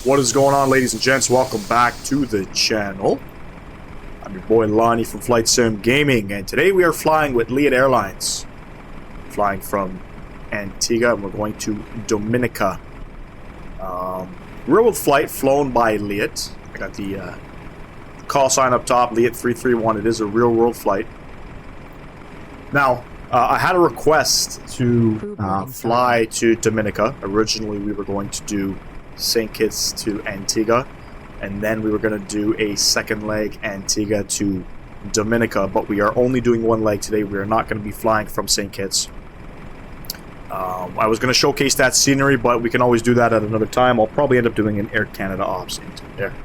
What is going on, ladies and gents? Welcome back to the channel. I'm your boy Lonnie from Flight Sim Gaming, and today we are flying with Liat Airlines. Flying from Antigua, and we're going to Dominica. Real-world flight flown by Liat. I got the call sign up top, Liat 331. It is a real-world flight. Now, I had a request to fly to Dominica. Originally, we were going to do St. Kitts to Antigua, and then we were going to do a second leg Antigua to Dominica, but we are only doing one leg today. We are not going to be flying from St. Kitts. I was going to showcase that scenery, but we can always do that at another time. I'll probably end up doing an Air Canada ops into there.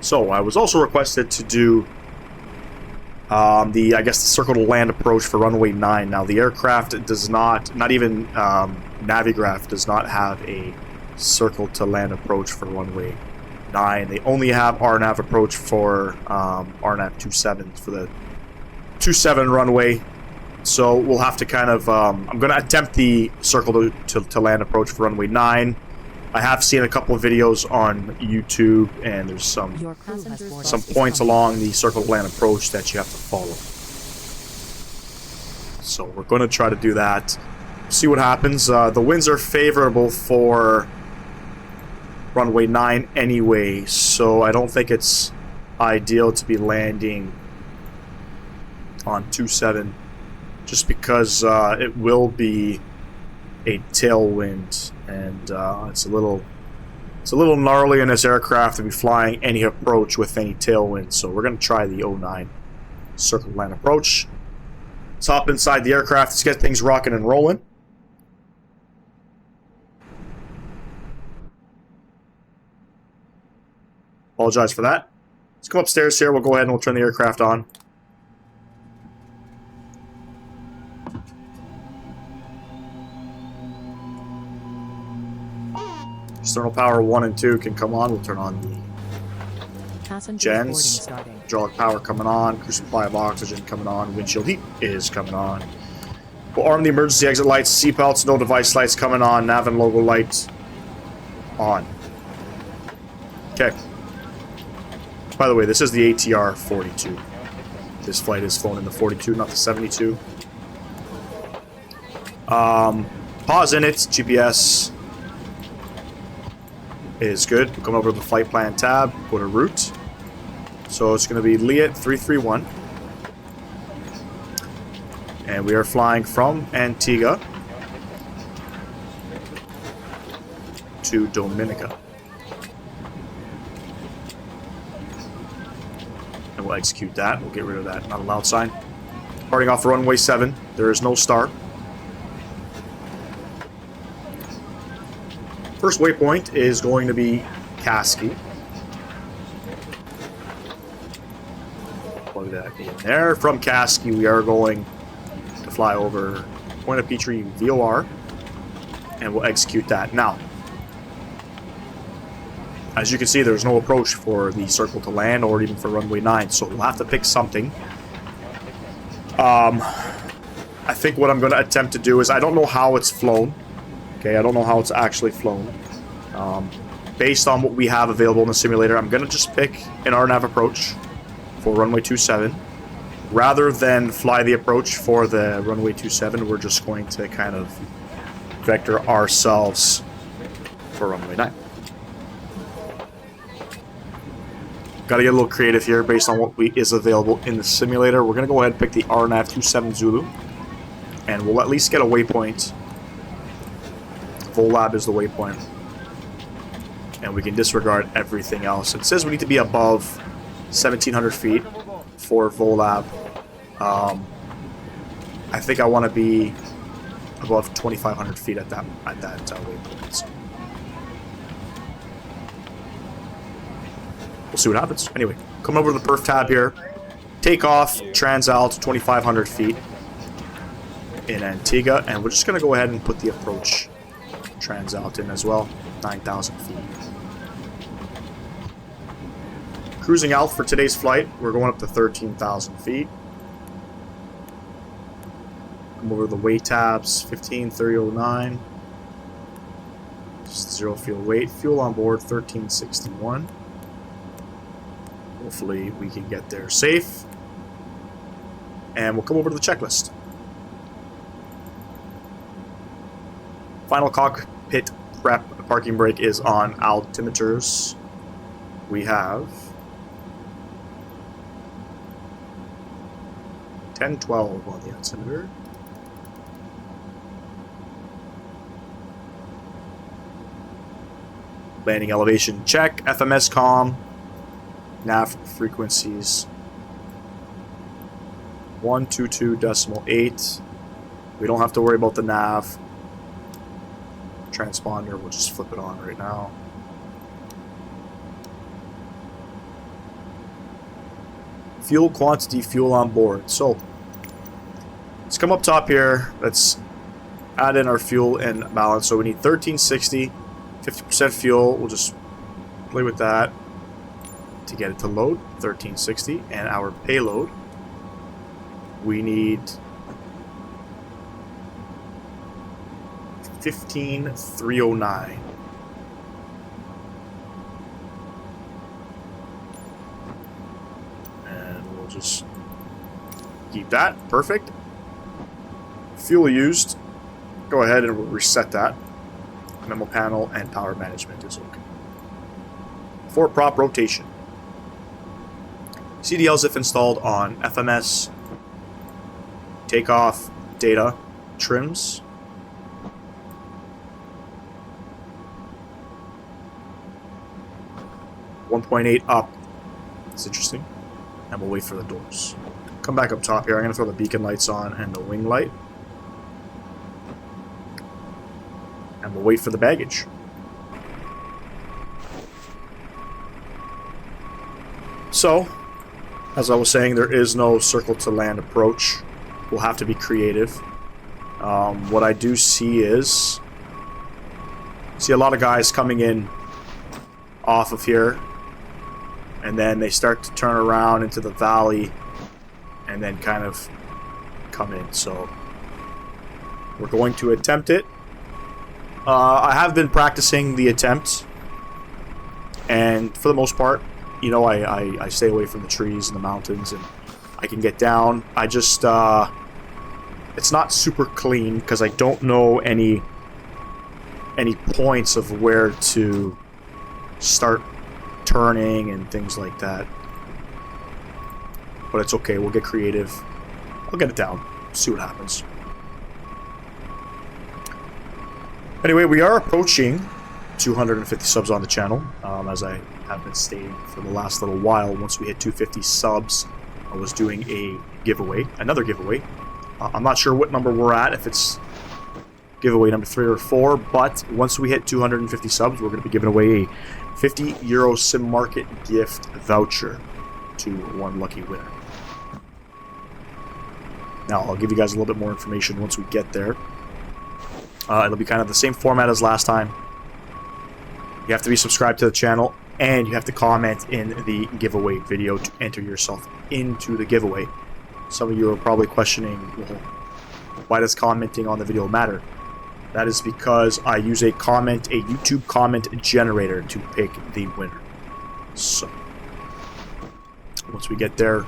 So I was also requested to do the circle to land approach for runway 9. Now the aircraft does not even Navigraph does not have a circle to land approach for runway 9. They only have RNAV approach for RNAV 27 for the 27 runway. So we'll have to kind of I'm going to attempt the circle to land approach for runway 9. I have seen a couple of videos on YouTube, and there's some points along the circle to land approach that you have to follow. So we're going to try to do that. See what happens. The winds are favorable for runway 9 anyway, so I don't think it's ideal to be landing on 27, just because it will be a tailwind, and it's a little gnarly in this aircraft to be flying any approach with any tailwind. So we're going to try the 09 circle land approach. Let's hop inside the aircraft. Let's get things rocking and rolling. Apologize for that. Let's go upstairs here. We'll go ahead and we'll turn the aircraft on. External power 1 and 2 can come on. We'll turn on the gens. Hydraulic power coming on. Crew supply of oxygen coming on. Windshield heat is coming on. We'll arm the emergency exit lights. Seatbelts, no device lights coming on. Nav and logo lights on. Okay. By the way, this is the ATR 42. This flight is flown in the 42, not the 72. Pause in it. GPS is good. We'll come over to the flight plan tab, go to route. So it's going to be Liat 331. And we are flying from Antigua to Dominica. And we'll execute that. We'll get rid of that not allowed sign. Starting off runway 7. There is no star. First waypoint is going to be Casky. Plug that in there. From Casky, we are going to fly over Point of Petrie VOR, and we'll execute that. Now, as you can see, there's no approach for the circle to land or even for runway 9, so we'll have to pick something. I think what I'm going to attempt to do is, I don't know how it's flown. Okay, I don't know how it's actually flown. Based on what we have available in the simulator, I'm going to just pick an RNAV approach for runway 27. Rather than fly the approach for the runway 27, we're just going to kind of vector ourselves for runway 9. Got to get a little creative here based on what is available in the simulator. We're going to go ahead and pick the RNAV 27 Zulu, and we'll at least get a waypoint. Volab is the waypoint, and we can disregard everything else. It says we need to be above 1,700 feet for Volab. I think I want to be above 2,500 feet at that waypoint. So we'll see what happens. Anyway, come over to the perf tab here. Takeoff, transalt, 2,500 feet in Antigua, and we're just going to go ahead and put the approach transalt in as well, 9,000 feet. Cruising out for today's flight, we're going up to 13,000 feet. Come over to the weight tabs, 15, 30, 09. Just 0 fuel weight. Fuel on board 1361. Hopefully we can get there safe. And we'll come over to the checklist. Final cockpit prep parking brake is on altimeters. We have 1012 on the altimeter. Landing elevation check, FMS comm, nav frequencies 122.8. We don't have to worry about the nav transponder, we'll just flip it on right now. Fuel quantity, fuel on board. So let's come up top here. Let's add in our fuel and balance. So we need 1360, 50% fuel. We'll just play with that to get it to load. 1360, and our payload. We need 15309. And we'll just keep that. Perfect. Fuel used. Go ahead and we'll reset that. Memo panel and power management is okay. For prop rotation. CDLs if installed on FMS. Takeoff data trims. .8 up. That's interesting. And we'll wait for the doors. Come back up top here. I'm going to throw the beacon lights on and the wing light. And we'll wait for the baggage. So, as I was saying, there is no circle to land approach. We'll have to be creative. What I do see is... see a lot of guys coming in off of here. And then they start to turn around into the valley. And then kind of come in. So, we're going to attempt it. I have been practicing the attempt, and for the most part, you know, I stay away from the trees and the mountains, and I can get down. I just, it's not super clean, because I don't know any points of where to start turning and things like that. But it's okay, we'll get creative. I'll get it down, see what happens. Anyway, we are approaching 250 subs on the channel, as I have been stating for the last little while. Once we hit 250 subs, I was doing a giveaway, another giveaway. I'm not sure what number we're at, if it's giveaway number 3 or 4, but once we hit 250 subs, we're going to be giving away a €50 Sim Market gift voucher to one lucky winner. Now, I'll give you guys a little bit more information once we get there. It'll be kind of the same format as last time. You have to be subscribed to the channel, and you have to comment in the giveaway video to enter yourself into the giveaway. Some of you are probably questioning, well, why does commenting on the video matter? That is because I use a YouTube comment generator to pick the winner. So, once we get there,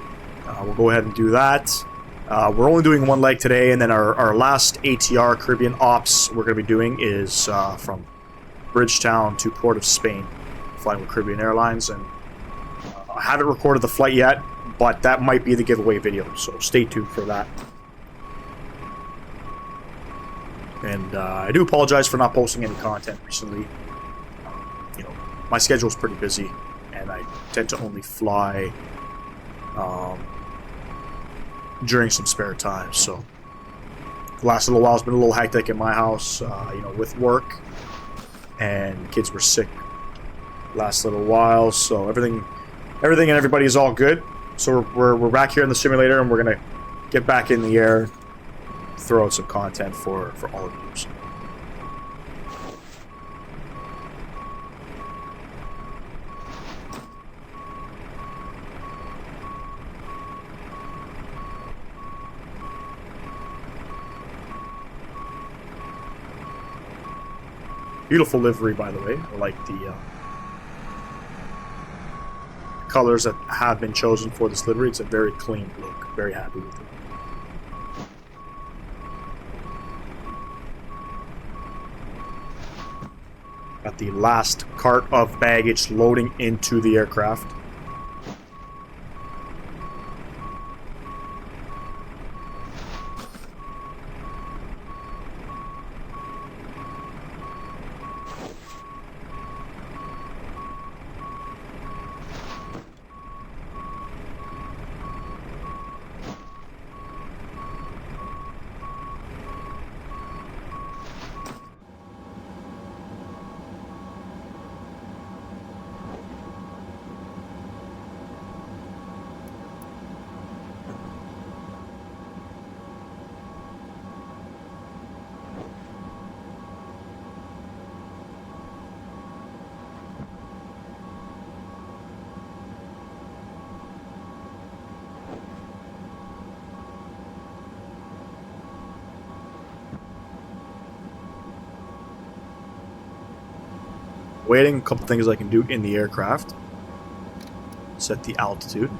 we'll go ahead and do that. We're only doing one leg today, and then our last ATR Caribbean Ops we're going to be doing is from Bridgetown to Port of Spain, flying with Caribbean Airlines. And I haven't recorded the flight yet, but that might be the giveaway video, so stay tuned for that. And I do apologize for not posting any content recently. You know, my schedule's pretty busy, and I tend to only fly during some spare time. So the last little while has been a little hectic in my house, you know, with work, and the kids were sick last little while. So everything and everybody is all good. So we're back here in the simulator, and we're gonna get back in the air, throw out some content for all of you. So. Beautiful livery, by the way. I like the colors that have been chosen for this livery. It's a very clean look. Very happy with it. Got the last cart of baggage loading into the aircraft. Waiting, a couple things I can do in the aircraft. Set the altitude.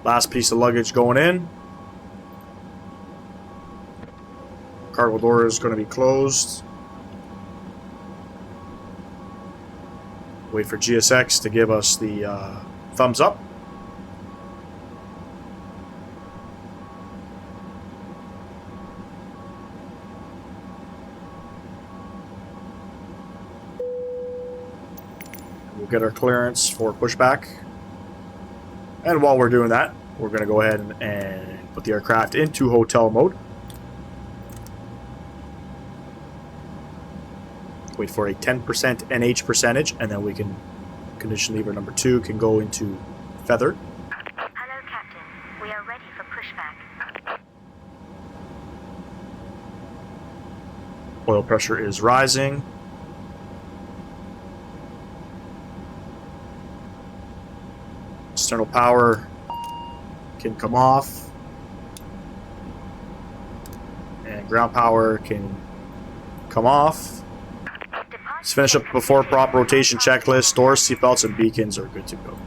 Last piece of luggage going in. Cargo door is going to be closed. Wait for GSX to give us the thumbs up. We'll get our clearance for pushback. And while we're doing that, we're going to go ahead and put the aircraft into hotel mode. Wait for a 10% NH percentage, and then we can, condition lever number 2 can go into feather. Hello, Captain. We are ready for pushback. Oil pressure is rising. External power can come off, and ground power can come off. Let's finish up before prop rotation checklist. Doors, seatbelts, and beacons are good to go.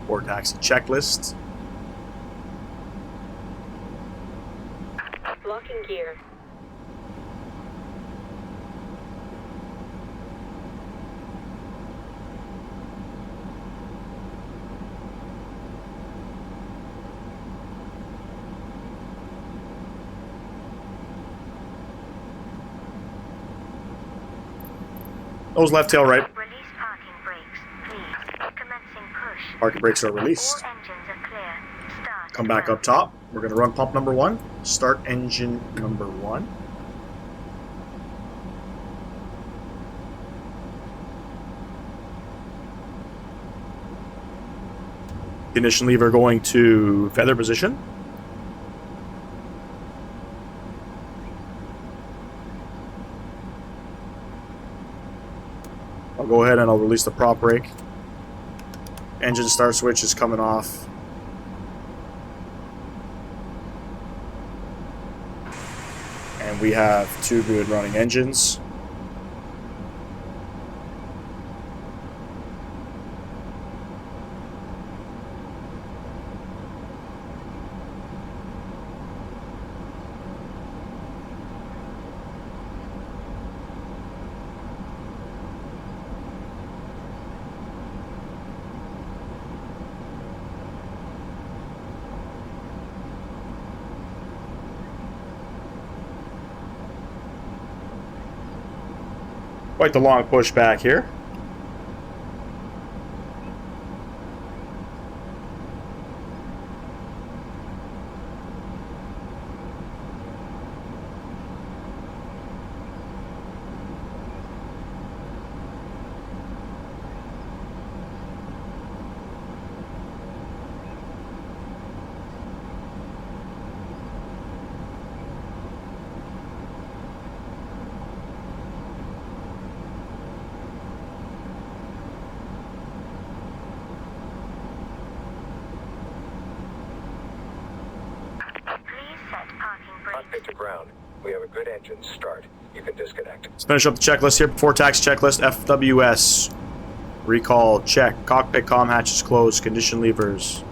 Port taxi checklist. Locking gear. Nose left, tail right. Release parking brakes, please. Commencing push. Parking brakes are released. All engines are clear. Start. Come back up top. We're going to run pump number 1. Start engine number 1. Ignition lever going to feather position. I'll go ahead and I'll release the prop brake. Engine start switch is coming off. And we have 2 good running engines. Quite the long pushback here. Cockpit to ground. We have a good engine start. You can disconnect. Let's finish up the checklist here. Before taxi checklist, FWS. Recall, check. Cockpit comm hatches closed. Condition levers.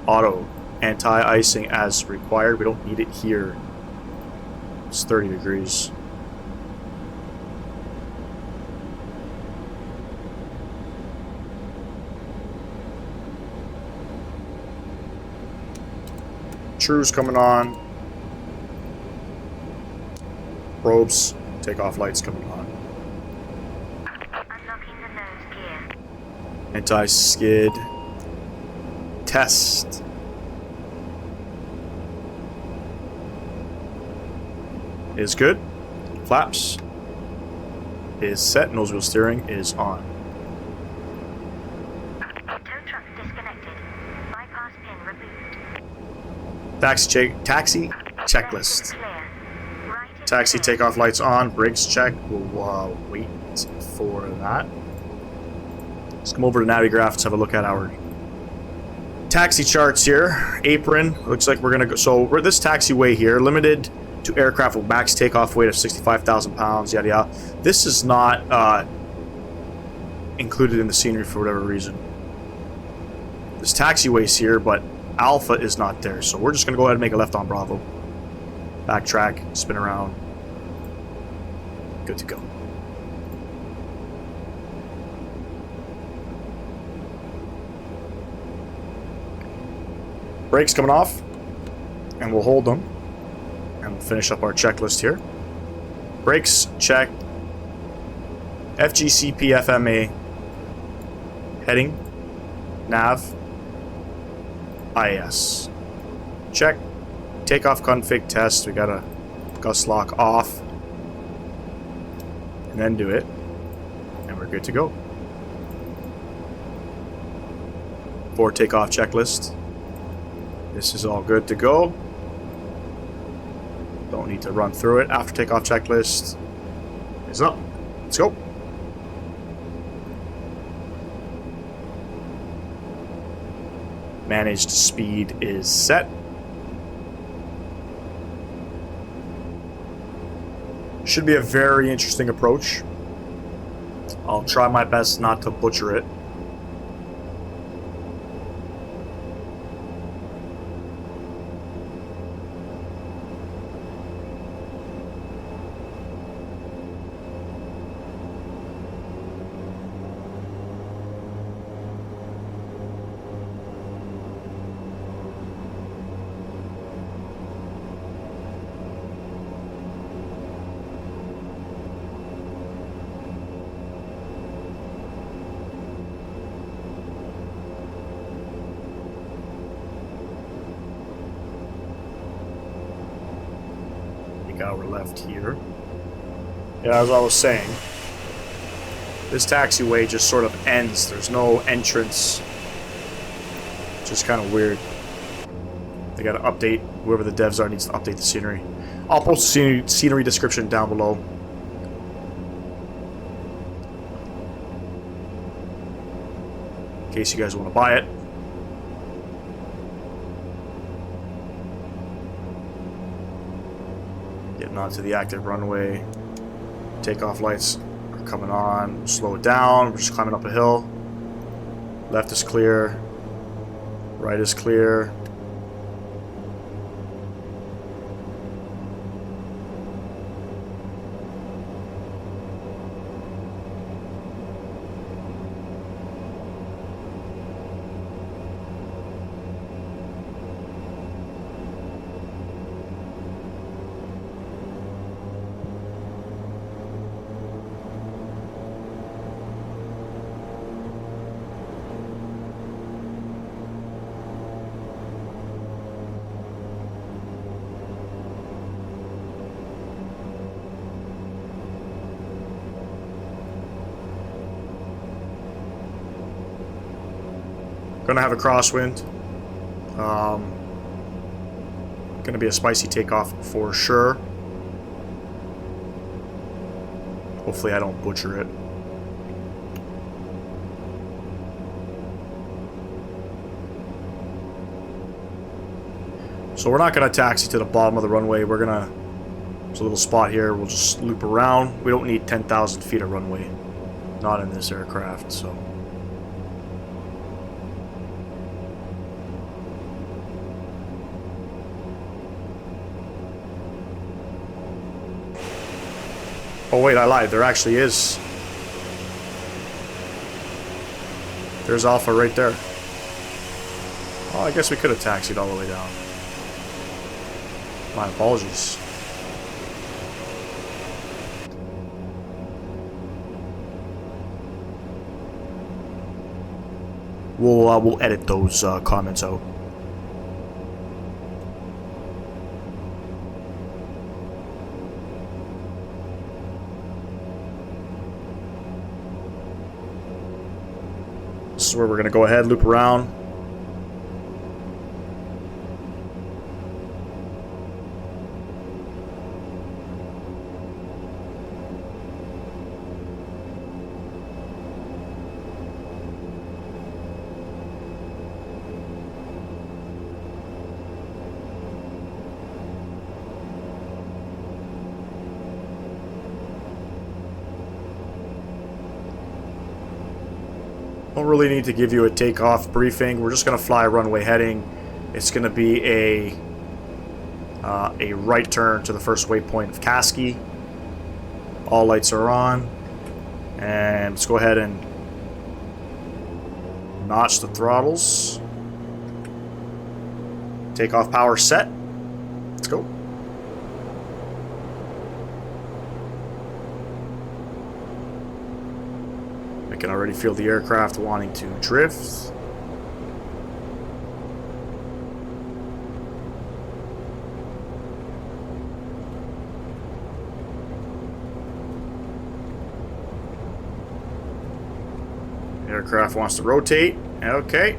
Auto. Anti-icing as required. We don't need it here. It's 30 degrees. True's coming on. Probes, takeoff lights coming on. Unlocking the nose gear. Anti-skid. Test. Is good. Flaps. Is set. Nose wheel steering is on. Tow truck disconnected. Bypass pin removed. Taxi checklist. Clear. Right is Taxi clear. takeoff lights on. Brakes check. We'll wait for that. Let's come over to Navigraph. Let's have a look at our taxi charts here. Apron. Looks like we're going to go. So we're this taxiway here. Limited to aircraft with max takeoff weight of 65,000 pounds. Yada yada. This is not included in the scenery for whatever reason. This taxiway's here, but Alpha is not there. So we're just going to go ahead and make a left on Bravo. Backtrack, spin around. Good to go. Brakes coming off, and we'll hold them, and we'll finish up our checklist here. Brakes, check. FGCP FMA. Heading. Nav. IS. Check. Takeoff config test. We got a gust lock off. And then do it. And we're good to go. For takeoff checklist. This is all good to go. Don't need to run through it. After takeoff checklist is up. Let's go. Managed speed is set. Should be a very interesting approach. I'll try my best not to butcher it. Hour left here. Yeah, as I was saying, this taxiway just sort of ends. There's no entrance. Just kind of weird. They got to update. Whoever the devs are needs to update the scenery. I'll post the scenery description down below. In case you guys want to buy it. Onto the active runway. Takeoff lights are coming on. We'll slow it down. We're just climbing up a hill. Left is clear. Right is clear. Gonna have a crosswind. Gonna be a spicy takeoff for sure. Hopefully I don't butcher it. So we're not gonna taxi to the bottom of the runway. We're gonna... There's a little spot here. We'll just loop around. We don't need 10,000 feet of runway. Not in this aircraft, so... Oh wait, I lied. There actually is. There's Alpha right there. Oh, I guess we could have taxied all the way down. My apologies. We'll edit those comments out. This is where we're going to go ahead, loop around. Don't really need to give you a takeoff briefing. We're just going to fly runway heading. It's going to be a right turn to the first waypoint of Kasky. All lights are on. And let's go ahead and notch the throttles. Takeoff power set. Let's go. I can already feel the aircraft wanting to drift. Aircraft wants to rotate. Okay.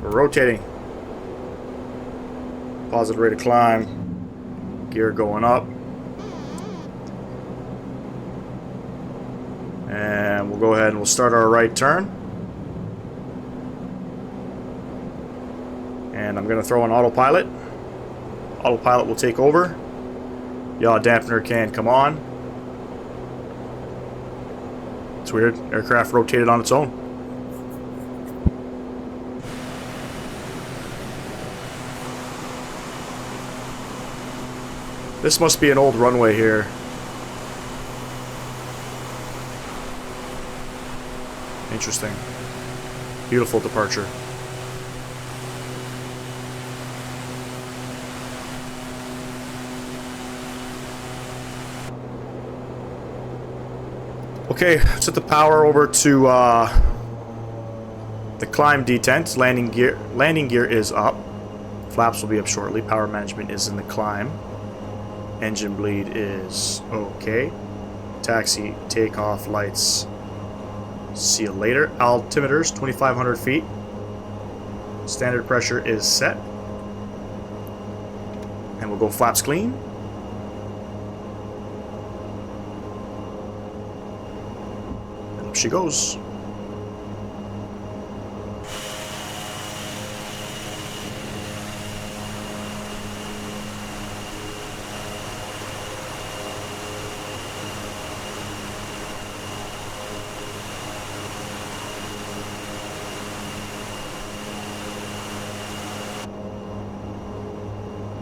We're rotating. Positive rate of climb. Gear going up. And we'll go ahead and we'll start our right turn. And I'm going to throw an autopilot. Autopilot will take over. Yaw dampener can come on. It's weird. Aircraft rotated on its own. This must be an old runway here. Interesting. Beautiful departure. Okay, set the power over to the climb detent. Landing gear is up. Flaps will be up shortly. Power management is in the climb. Engine bleed is okay. Taxi, takeoff, lights. See you later. Altimeters, 2,500 feet. Standard pressure is set. And we'll go flaps clean. And up she goes.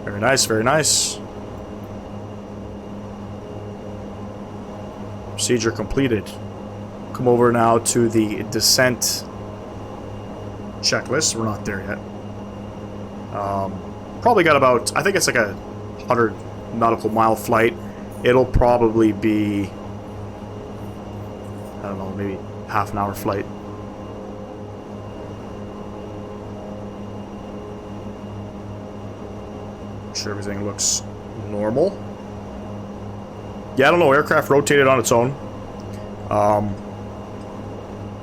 Very nice, very nice. Procedure completed. Come over now to the descent checklist. We're not there yet. Probably got about, I think it's like a 100 nautical mile flight. It'll probably be, I don't know, maybe half an hour flight. Sure everything looks normal. Yeah, I don't know, aircraft rotated on its own.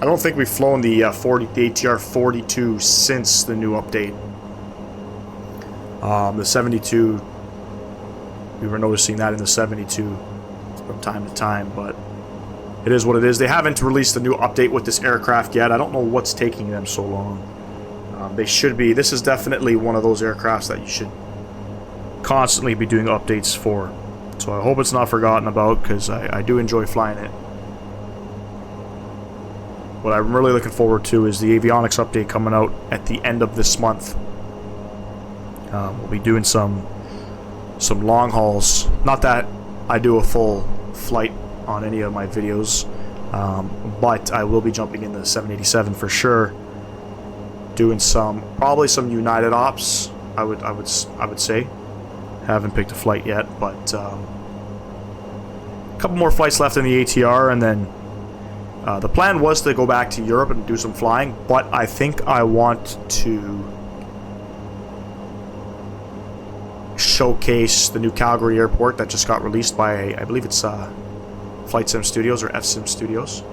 I don't think we've flown the the ATR 42 since the new update. The 72, we were noticing that in the 72 from time to time, but it is what it is. They haven't released a new update with this aircraft yet. I don't know what's taking them so long. They should be. This is definitely one of those aircrafts that you should constantly be doing updates for. So I hope it's not forgotten about, because I do enjoy flying it. What I'm really looking forward to is the avionics update coming out at the end of this month. We'll be doing some long hauls. Not that I do a full flight on any of my videos, but I will be jumping in the 787 for sure. Doing probably some United ops. I would say. Haven't picked a flight yet, but a couple more flights left in the ATR, and then the plan was to go back to Europe and do some flying, but I think I want to showcase the new Calgary airport that just got released by, I believe it's Flight Sim Studios or FSim Studios.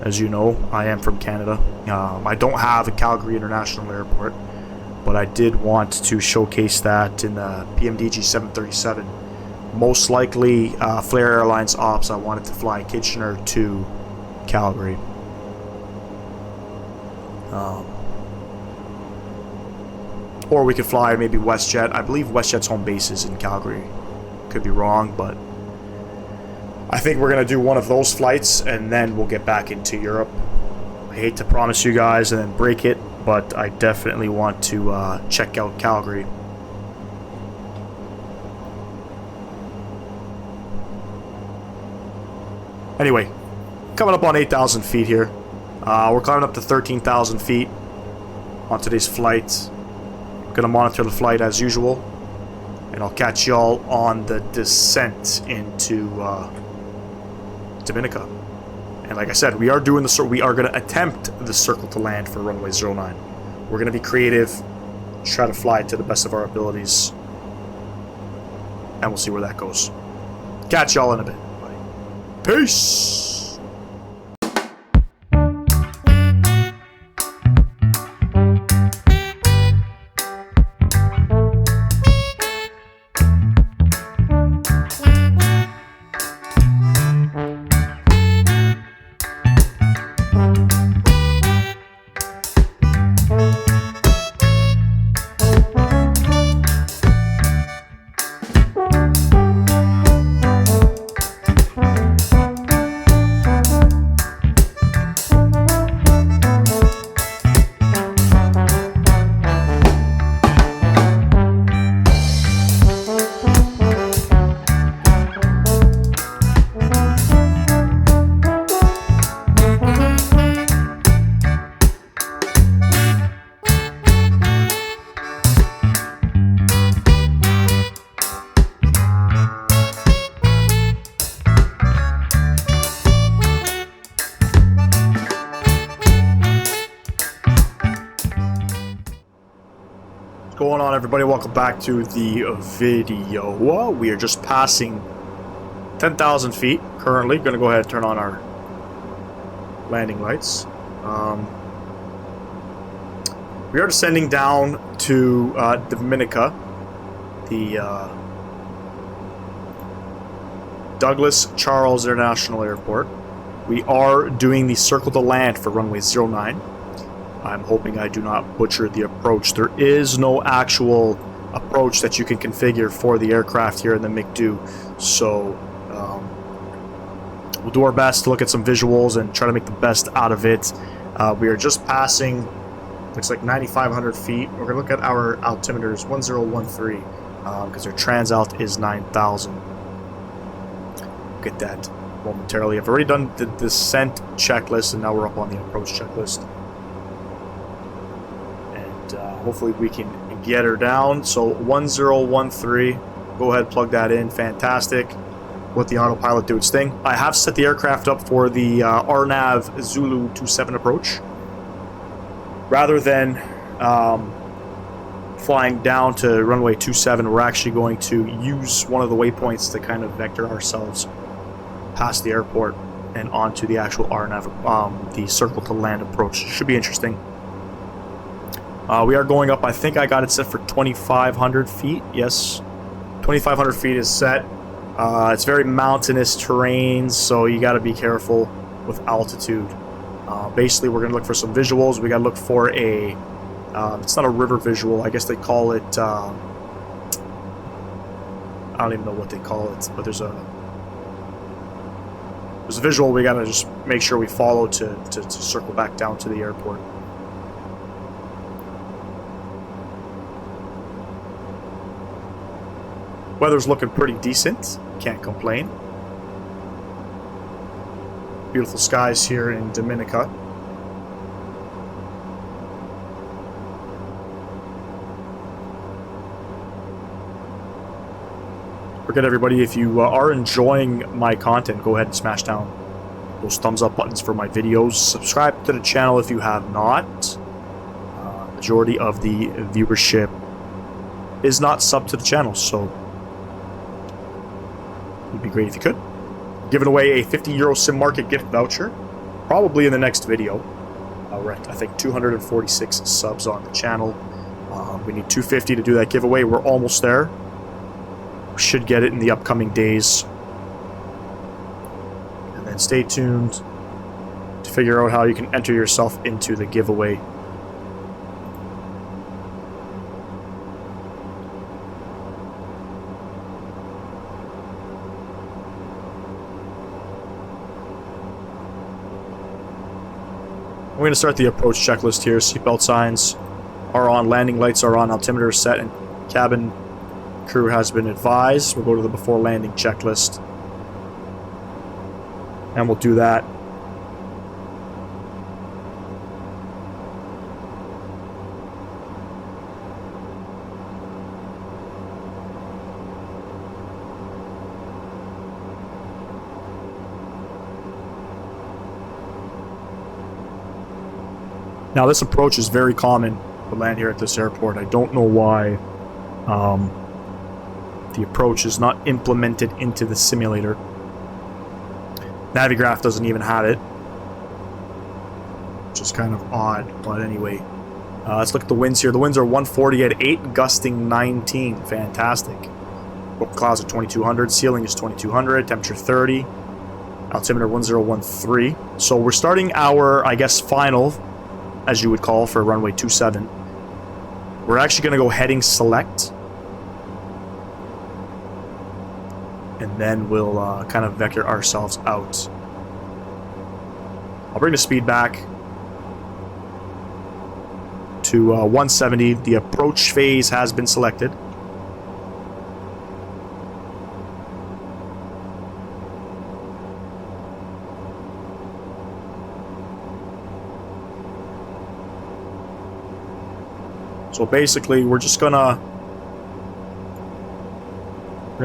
As you know, I am from Canada. I don't have a Calgary International Airport, but I did want to showcase that in the PMDG 737. Most likely, Flair Airlines ops, I wanted to fly Kitchener to Calgary. Or we could fly maybe WestJet. I believe WestJet's home base is in Calgary. Could be wrong, but I think we're going to do one of those flights, and then we'll get back into Europe. I hate to promise you guys and then break it, but I definitely want to check out Calgary. Anyway, coming up on 8,000 feet here. We're climbing up to 13,000 feet on today's flight. Gonna monitor the flight as usual, and I'll catch y'all on the descent into Dominica. And like I said, we are doing we are gonna attempt the circle to land for runway 09. We're gonna be creative, try to fly to the best of our abilities, and we'll see where that goes. Catch y'all in a bit. Peace. Going on, everybody? Welcome back to the video. Well, we are just passing 10,000 feet currently. Going to go ahead and turn on our landing lights. We are descending down to Dominica, the Douglas Charles International Airport. We are doing the circle to land for runway 09. I'm hoping I do not butcher the approach. There is no actual approach that you can configure for the aircraft here in the MiG-2, so we'll do our best to look at some visuals and try to make the best out of it. We are just passing, looks like 9,500 feet. We're going to look at our altimeters, 1013, because our transalt is 9,000. Get that momentarily. I've already done the descent checklist, and now we're up on the approach checklist. Hopefully we can get her down. So 1013, go ahead, plug that in. Fantastic. Let the autopilot do its thing. I have set the aircraft up for the RNAV Zulu 27 approach. Rather than flying down to runway 27, we're actually going to use one of the waypoints to kind of vector ourselves past the airport. and onto the actual RNAV, the circle to land approach. Should be interesting. We are going up, I think I got it set for 2,500 feet. Yes, 2,500 feet is set. It's very mountainous terrain, so you got to be careful with altitude. Basically, we're going to look for some visuals. We got to look for a, it's not a river visual, I guess they call it, I don't even know what they call it, but there's a visual we got to just make sure we follow to circle back down to the airport. Weather's looking pretty decent, can't complain. Beautiful skies here in Dominica. Forget everybody, if you are enjoying my content, go ahead and smash down those thumbs up buttons for my videos. Subscribe to the channel if you have not. Majority of the viewership is not sub to the channel, so it'd be great if you could. Giving away a €50 Sim Market gift voucher, probably in the next video. We're at, I think, 246 subs on the channel. We need 250 to do that giveaway. We're almost there. We should get it in the upcoming days. And then stay tuned to figure out how you can enter yourself into the giveaway. We're going to start the approach checklist here. Seatbelt signs are on, landing lights are on, altimeter is set, and cabin crew has been advised. We'll go to the before landing checklist, and we'll do that. Now, this approach is very common to land here at this airport. I don't know why the approach is not implemented into the simulator. Navigraph doesn't even have it, which is kind of odd, but anyway. Let's look at the winds here. The winds are 140 at 8, gusting 19. Fantastic. Clouds at 2200, ceiling is 2200, temperature 30, altimeter 1013. So we're starting our, I guess, final, as you would call, for runway 27. We're actually going to go heading select, and then we'll kind of vector ourselves out. I'll bring the speed back to 170. The approach phase has been selected. So basically, we're gonna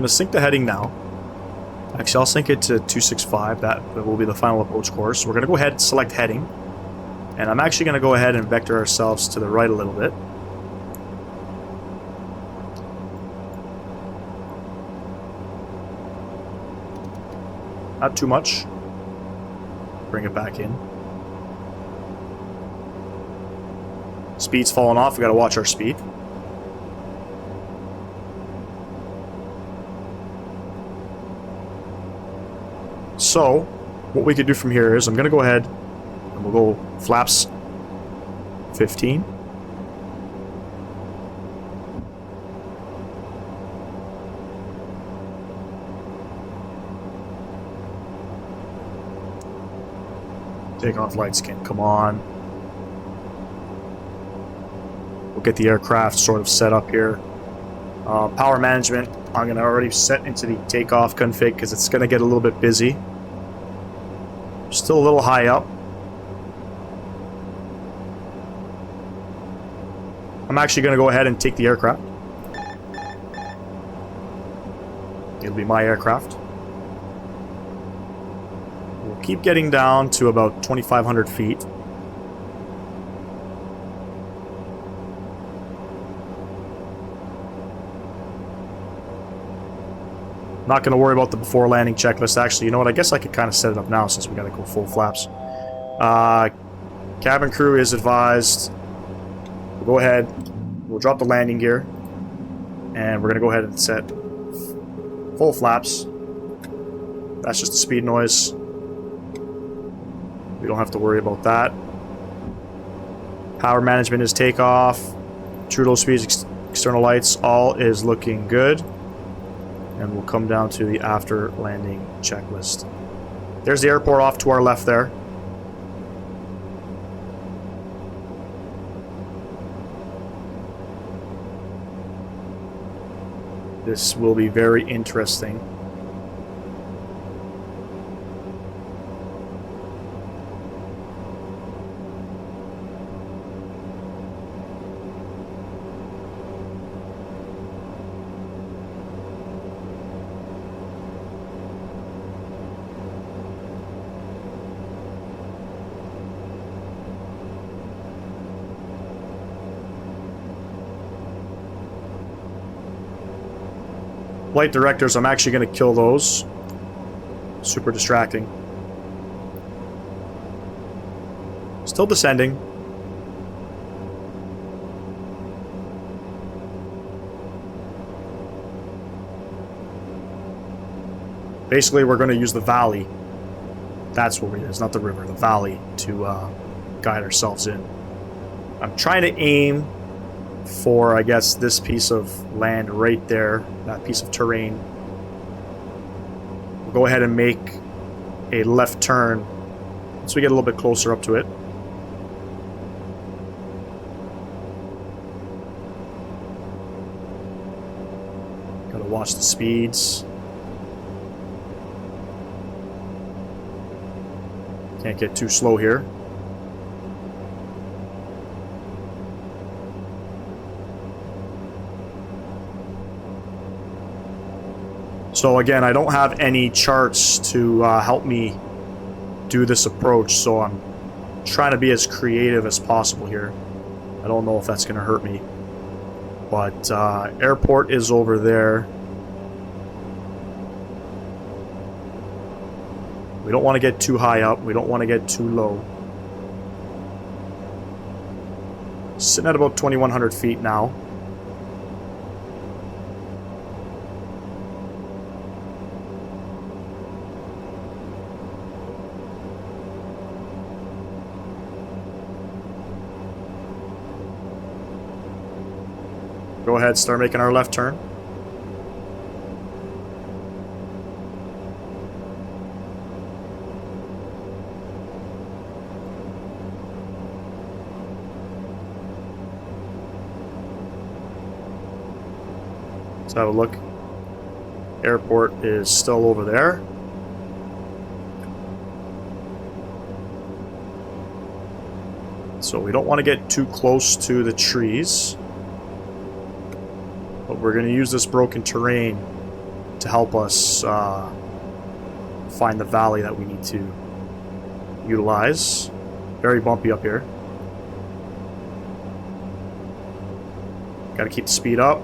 sync the heading now. Actually, I'll sync it to 265. That will be the final approach course. We're gonna go ahead and select heading, and I'm actually gonna go ahead and vector ourselves to the right a little bit. Not too much. Bring it back in. Speed's falling off. We got to watch our speed. So, what we could do from here is I'm going to go ahead and we'll go flaps 15. Takeoff lights can come on. We'll get the aircraft sort of set up here. Power management, I'm going to already set into the takeoff config because it's going to get a little bit busy. Still a little high up. I'm actually going to go ahead and take the aircraft. It'll be my aircraft. We'll keep getting down to about 2,500 feet. Not going to worry about the before landing checklist. Actually, you know what? I guess I could kind of set it up now since we got to go full flaps. Cabin crew is advised. We'll go ahead. We'll drop the landing gear. And we're going to go ahead and set full flaps. That's just a speed noise. We don't have to worry about that. Power management is takeoff. True low speeds, external lights, all is looking good. And we'll come down to the after landing checklist. There's the airport off to our left there. This will be very interesting. Flight directors, I'm actually going to kill those. Super distracting. Still descending. Basically, we're going to use the valley. That's what it is, not the river, the valley, to guide ourselves in. I'm trying to aim for, I guess, this piece of land right there, that piece of terrain. We'll go ahead and make a left turn once we get a little bit closer up to it. Gotta watch the speeds. Can't get too slow here. So again, I don't have any charts to help me do this approach, so I'm trying to be as creative as possible here. I don't know if that's going to hurt me. But airport is over there. We don't want to get too high up. We don't want to get too low. Sitting at about 2,100 feet now. Go ahead, start making our left turn. Let's have a look. Airport is still over there. So we don't want to get too close to the trees. But we're going to use this broken terrain to help us find the valley that we need to utilize. Very bumpy up here. Got to keep the speed up.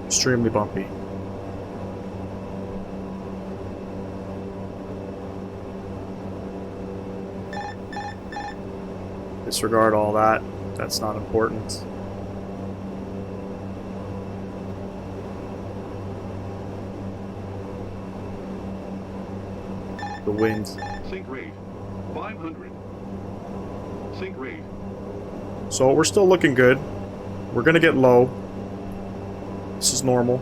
Extremely bumpy. Disregard all that. That's not important. The wind. Sink rate 500. Sink rate. So we're still looking good. We're gonna get low. This is normal.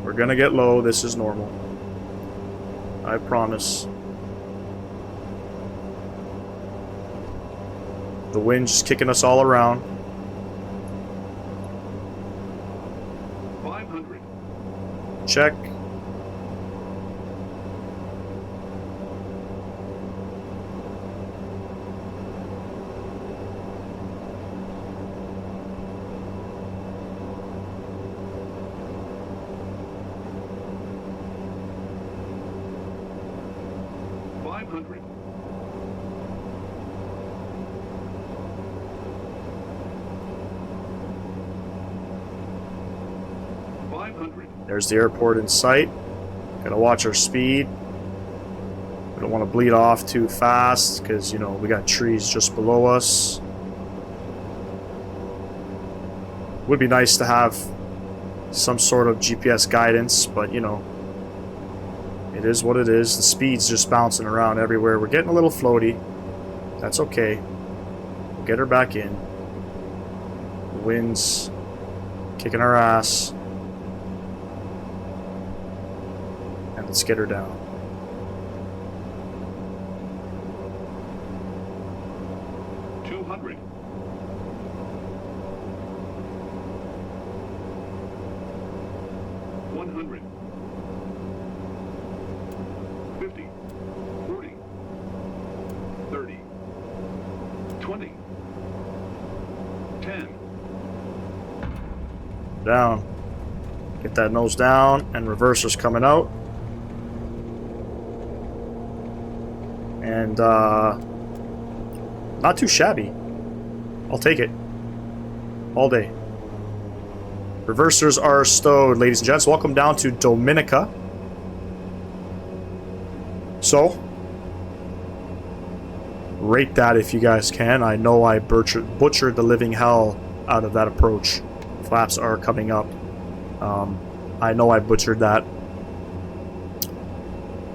We're gonna get low. This is normal. I promise. The wind's just kicking us all around. 500. Check. 100. 500. There's the airport in sight. Gotta watch our speed. We don't want to bleed off too fast because, you know, we got trees just below us. Would be nice to have some sort of GPS guidance, but, you know, it is what it is. The speed's just bouncing around everywhere. We're getting a little floaty. That's okay. We'll get her back in. The wind's kicking our ass. And let's get her down. Down. Get that nose down, and reverser's coming out. And not too shabby. I'll take it. All day. Reversers are stowed, ladies and gents. Welcome down to Dominica. So, rate that if you guys can. I know I butchered the living hell out of that approach. Flaps are coming up. I know I butchered that.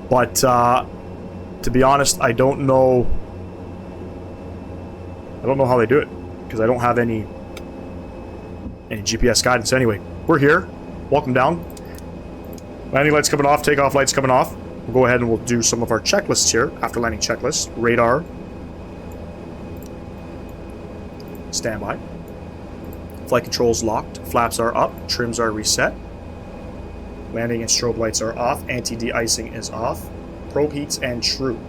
But, to be honest, I don't know how they do it. Because I don't have any GPS guidance anyway. We're here. Welcome down. Landing lights coming off. Takeoff lights coming off. We'll go ahead and we'll do some of our checklists here. After landing checklist. Radar. Standby. Flight controls locked. Flaps are up. Trims are reset. Landing and strobe lights are off. Anti-de-icing is off. Probe heats and true.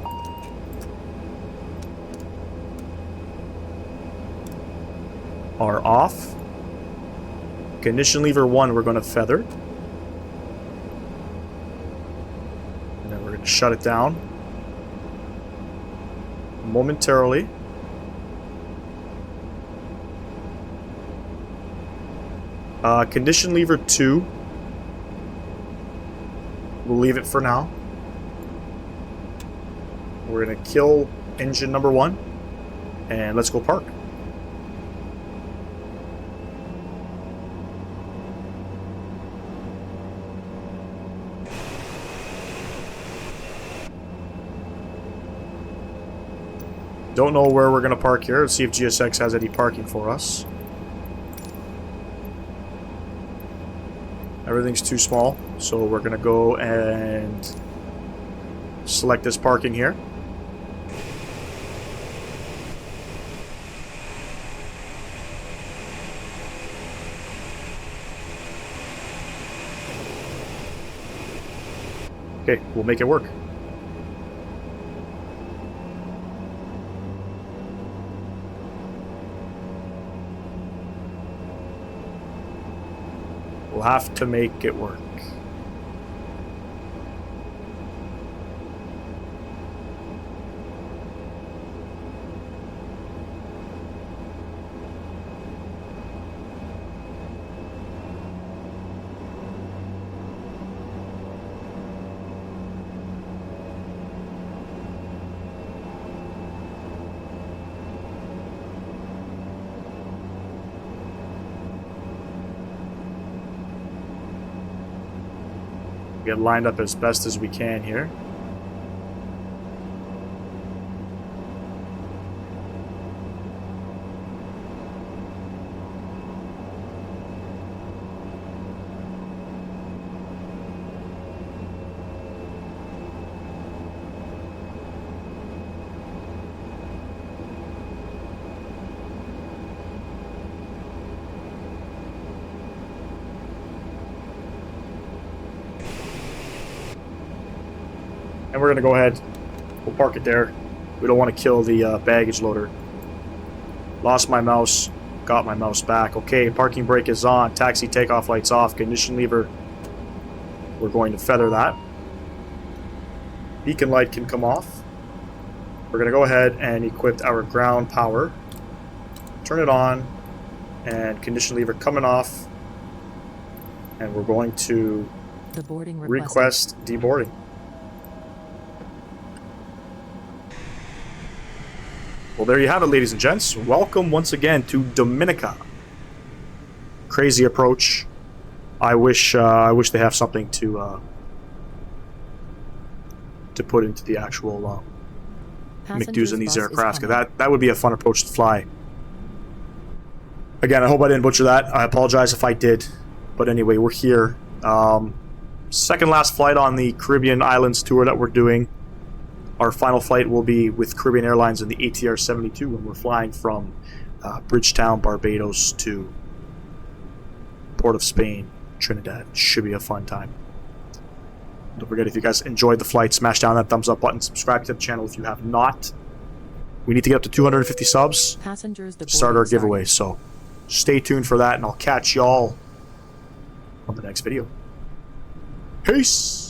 Are off. Ignition lever 1 we're going to feather. And then we're going to shut it down. Momentarily. Condition lever 2. We'll leave it for now. We're going to kill engine number 1. And let's go park. Don't know where we're going to park here. Let's see if GSX has any parking for us. Everything's too small, so we're going to go and select this parking here. Okay, we'll make it work. We'll have to make it work. Get lined up as best as we can here. And we're going to go ahead, we'll park it there. We don't want to kill the baggage loader. Lost my mouse, got my mouse back. Okay, parking brake is on, taxi takeoff lights off, ignition lever. We're going to feather that. Beacon light can come off. we're going to go ahead and equip our ground power. Turn it on. And condition lever coming off. And we're going to The boarding request deboarding. Well, there you have it, ladies and gents. Welcome once again to Dominica. Crazy approach. I wish they have something to put into the actual McDo's in these aircraft. That would be a fun approach to fly. Again, I hope I didn't butcher that. I apologize if I did. But anyway, we're here. Second last flight on the Caribbean Islands tour that we're doing. Our final flight will be with Caribbean Airlines in the ATR 72 when we're flying from Bridgetown, Barbados to Port of Spain, Trinidad. Should be a fun time. Don't forget, if you guys enjoyed the flight, smash down that thumbs up button. Subscribe to the channel if you have not. We need to get up to 250 subs to start our giveaway. So stay tuned for that, and I'll catch y'all on the next video. Peace!